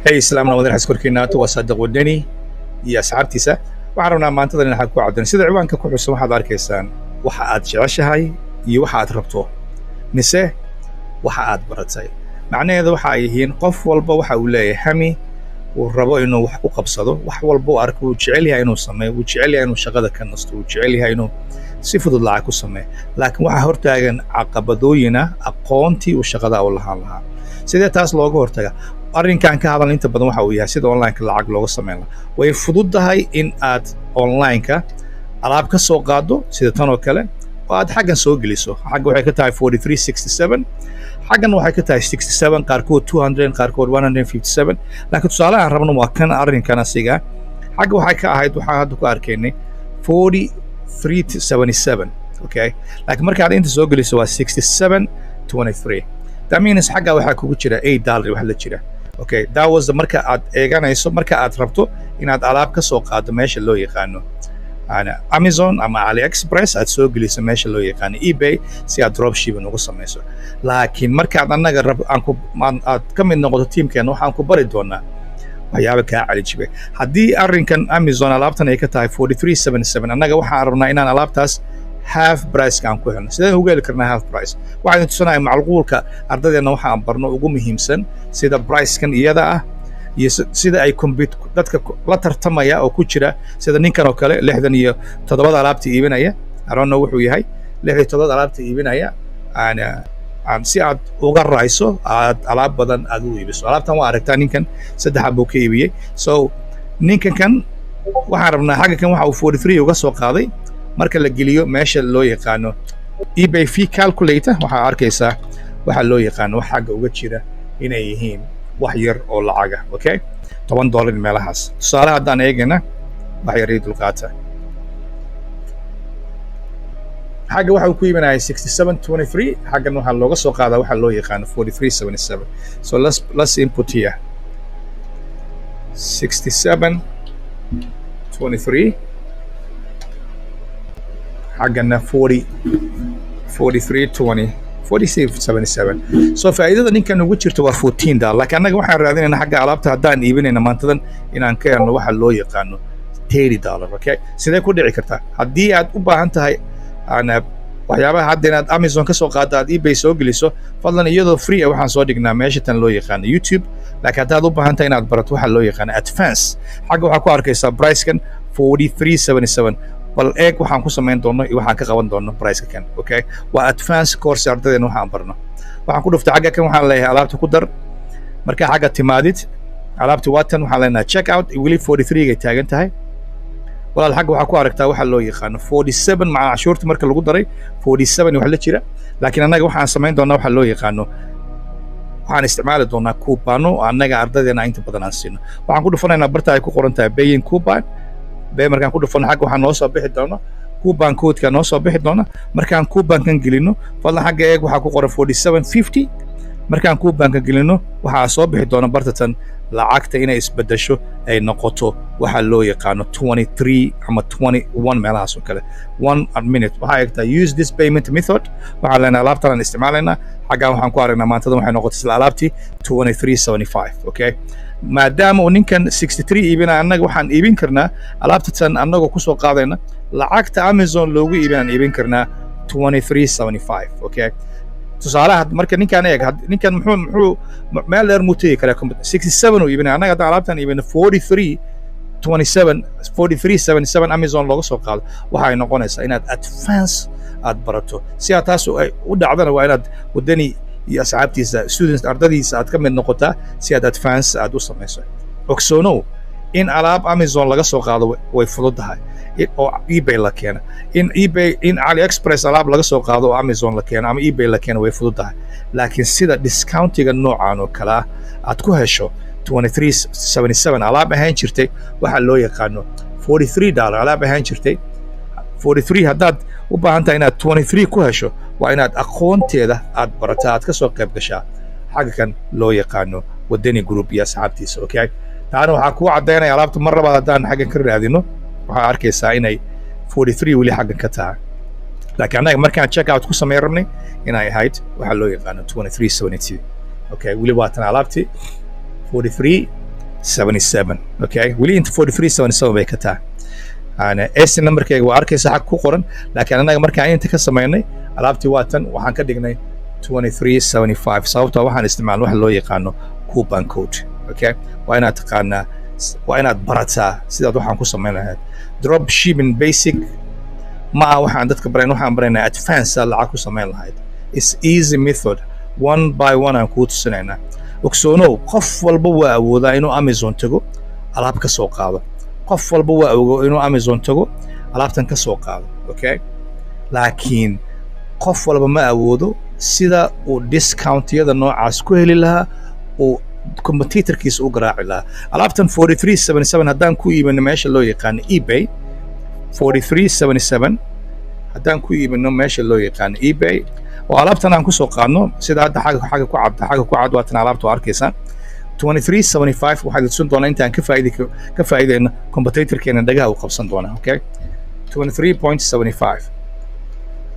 Hey, islaamna wadaad xaskurkiinaatu waa Saadiq Wadani iyo asxaabtiisa. Waxaan rabnaa maantadan inaan ku caddayn sida ciwaanka ku xusan waxaad arkaysaan waxa aad jeceshahay iyo waxa aad rabto mise waxa aad baratay. Macnaheedu waxa ay yihiin qof walba waxa uu leeyahay hami uu rabo inuu wax ku qabsado, wax walba uu arko uu jecel yahay inuu sameeyo, uu jecel yahay inuu shaqada ka nasto, uu jecel yahay inuu si fudud lacag ku sameeyo. Laakiin waxa hortaagan caqabadooyina aqoontii uu shaqada u lahaan lahaa. Sidee taas looga hortagaa? arrinkan ka hadal inta badan waxa uu yahay sida online-ka lacag looga sameyn lahaa. Way fududahay in aad online-ka alaab ka soo qaado sida tan oo kale oo aad xaggan soo geliso. Xagga waxay ka tahay 4367, xaggan waxay ka tahay 67, qaarkood 200, qaarkood 157. Laakiin tusaalaha aan rabno waa kan arrinkan asiga. Xagga waxay ka ahayd waxaan hadda ku arkaynay 4377, okay? Laakiin marka aad inta soo geliso waa 6723. That means xagga waxaa kugu jira $8 wax la jira. Okay, that was the marka aad eeganayso marka aad rabto inaad alaab ka soo qaado meesha loo yaqaano Amazon ama AliExpress aad soo geliso meesha loo yaqaano eBay si aad dropshipping ugu samayso. Laakiin marka aad annaga aad ka mid noqoto teamkeena waxaan ku bari doonaa waxyaabo kaa calijibay. Haddii arrinkan Amazon alaabtan ay ka tahay 4377, annaga waxaan rabnaa inaan alaabtaas half price kan ku helno. Sideen ugu heli karnaa half price? Waxaan tusanaya macluulka ardadeena waxaan barno ugu muhiimsan sida price kan iyada ah iyo sida ay compete dadka la tartamaya oo ku jira sida ninkan oo kale 67 alaabta iibinaya. I don't know wuxuu yahay 67 alaabta iibinaya aan si aad uga raayso aad alaab badan aad u iibiso. Alaabtan waa aragtaa ninkan 3 xabo ka iibiyay. So ninkan kan waxaan rabnaa xagga kan waxa uu 43 uga soo qaaday. Marka la geliyo meesha loo yaqaano eBay fee calculator waxaa arkaysaa waxa loo yaqaano wax xagga uga jira inay yihiin wax yar oo lacaga, okay? $10 meelahaas. Tusaale haddaan eegana wax yar dulqaata. Xagga waxa uu ku iibinaya 6723, xaggan waxa looga soo qaadaa waxa loo yaqaano 4377. So let's input here 6723 حقنا 4377. So faa'iidada ninkan ugu jirto waa $14. Laakiin annaga waxaan raadinaynaa xagga alaabta haddaan iibinayna maantadan inaan ka helno waxa loo yaqaano $30, okay? Sidee ku dhici kartaa? Haddii aad u baahan tahay waxyaabaha hadda inaad Amazon ka soo qaado aad eBay soo geliso, fadlan iyadoo free waxaan soo dhignaa meesha tan loo yaqaano YouTube. Laakiin haddaad u baahan tahay inaad barato waxa loo yaqaano advance, xagga waxaa ku arkaysaa price kan 4377. bal eeg waxaan ku samayn doono iyo waxaan ka qaban doono price kan, okay? Waa advance course ardadeena waxaan barno. Waxaan ku dhuftay xagga kan waxaan leeyahay alaabta ku dar. Marka xagga timaadid alaabta waatan waxaan leenahay check out wili 43 ay taagan tahay. walaal xagga waxaa ku aragtaa waxa loo yaqaano 47 maca cashuurta marka lagu daray 47 wax la jira. Laakiin annaga waxaan samayn doonaa waxa loo yaqaano waxaan isticmaali doonaa coupon annaga ardadeena inta badan aan siino. Waxaan ku dhufanaynaa barta ay ku qoran tahay paying coupon. markaan ku dhufano xagga waxaa noo soo bixi doona coupon code-ka noo soo bixi doona. Markaan coupon kan gelino fadlan xagga eeg waxaa ku qoran 4750. markaan coupon kan gelino waxaa soo bixi doona bartatan lacagta inay isbedesho ay noqoto waxa loo yaqaano 23 ama 21 meelahaas oo kale 1 minute. waxaa eegtaa use this payment method. waxaa leenahay alaabtan aan isticmaalayna xaggaan waxaan ku aragnaa maantada waxay noqotay isla alaabtii 2375, okay? maadaama uu ninkan 63 iibinaya annaga waxaan iibin karnaa alaabtatan annagoo ku soo qaadayna lacagta Amazon loogu iibinaan iibin karnaa 2375, okay? tusaalaha marka ninkan eeg ninkan muxuu meel dheer muu tegi karaa 67 uu iibinaya annaga haddaan alaabtan iibino 4377 Amazon looga soo qaado waxay noqonaysaa inaad advance aad barato. si aad taas u dhacdana waa inaad wadani iyo asxaabtiisa students ardadiisa aad ka mid noqotaa si aad advance aad u samayso. ogsoonow in alaab Amazon laga soo qaado way fududahay oo eBay la keeno. in AliExpress alaab laga soo qaado oo Amazon la keeno ama eBay la keeno way fududahay. Laakiin sida discountiga noocan oo kale ah aad ku hesho 2377 alaab ahaan jirtay waxa loo yaqaano $43 alaab ahaan jirtay 43. haddaad u baahan tahay inaad 23 ku hesho waa inaad aqoonteeda aad barataa aad ka soo qayb gashaa xagga kan loo yaqaano Wadani Group iyo asxaabtiisa, okay? taana waxaa kuu caddaynaya alaabta mar labaad haddaan xaggan ka raadino waxaa arkaysaa inay 43 weli xaggan ka tahay. laakiin annaga markaan check out ku samayn rabnay inay ahayd waxa loo yaqaano 2372. okay weli waatan alaabtii 4377 okay weli inta 4377 bay ka tahay ana s numberkayga waa arkaysa xaq ku qoran laakiin anaga markaan inta ka sameynay alaabtii waatan waxaan ka dhignay 2375 sababtoo waxaan isticmaalnay wax loo yaqaano coupon code okay waa inaad taqaanaa waa inaad barataa sidaad waxaan ku samayn lahayd drop shipping basic ma waxaan dadka waxaan baraynaa advanced lacag ku samayn lahayd is easy method one by one aan ku tusinaynaa ogsoonow qof walba waa awoodaa inuu Amazon tago alaab ka soo qaado qof walba waa awoodaa inuu Amazon tago alaabtan ka soo qaado okay laakiin qof walba ma awoodo sida uu discount-yada noocaas ku heli lahaa oo competitorkiisa u garaaci lahaa alaabtan 4377 haddaan ku iibino meesha loo yaqaano eBay 4377 haddaan ku iibino meesha loo yaqaano eBay oo alaabtan aan ku soo qaadno sida hadda xaga ku cad waatan alaabta oo arkaysaa 2375 waxaad tusin doonaa intaan ka faa'iideyno competitorkeena dhagaha u qabsan doonaa okay 23.75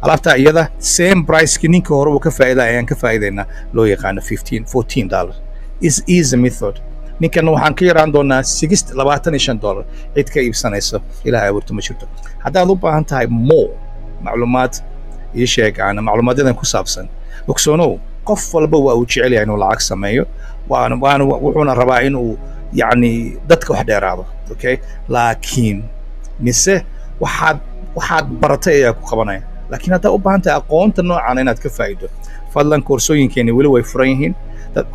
alaabta iyada same price-ki ninka hore uu ka faa'iiday ayaan ka faa'iideynaa loo yaqaano $14 is easy method ninkan waxaan ka yaraan doonaa $25 cid ka iibsanayso ilaahay abuurto ma jirto haddaad u baahan tahay more macluumaad ii sheeg aan macluumaadyadan ku saabsan ogsoonow qof walba waa uu jecel yahay inuu lacag sameeyo wuxuuna rabaa inuu yacni dadka wax dheeraado okay laakiin mise waxaad baratay ayaa ku qabanaya laakiin haddaad u baahan tahay aqoonta noocan inaad ka faa'iido fadlan koorsooyinkeeni weli way furan yihiin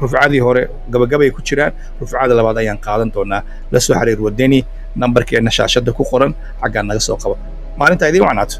rufcadii hore gabagabay ku jiraan rufcada labaad ayaan qaadan doonaa la soo xiriir wadani nambarkeena shaashada ku qoran xaggaan naga soo qaba maalinta idiin wacnaato